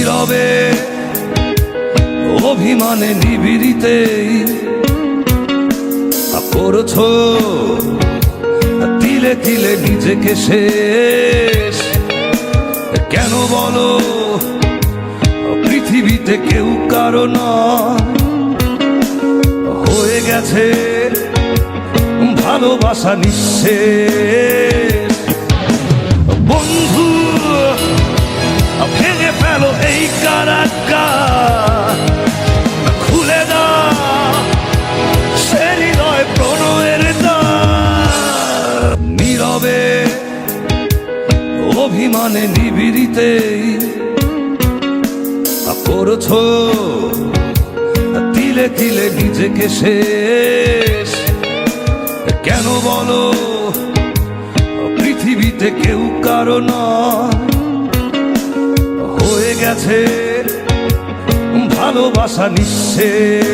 নীরবে অভিমানে নিবিড়িতেই করছো তিলে তিলে নিজেকে শেষ। কেন বলো পৃথিবীতে কেউ কারো নয়, হয়ে গেছে ভালোবাসা নিঃশেষ। বন্ধু ভেঙে ফেলো এই কারাগার, খুলে দাও সে হৃদয় প্রণয়ের দ্বার। নীরবে অভিমানে নিবিড়িতেই করছো তিলে তিলে নিজেকে শেষ। কেন বলো পৃথিবীতে কেউ কারো নয়, হয়ে গেছে ভালোবাসা নিঃশেষ।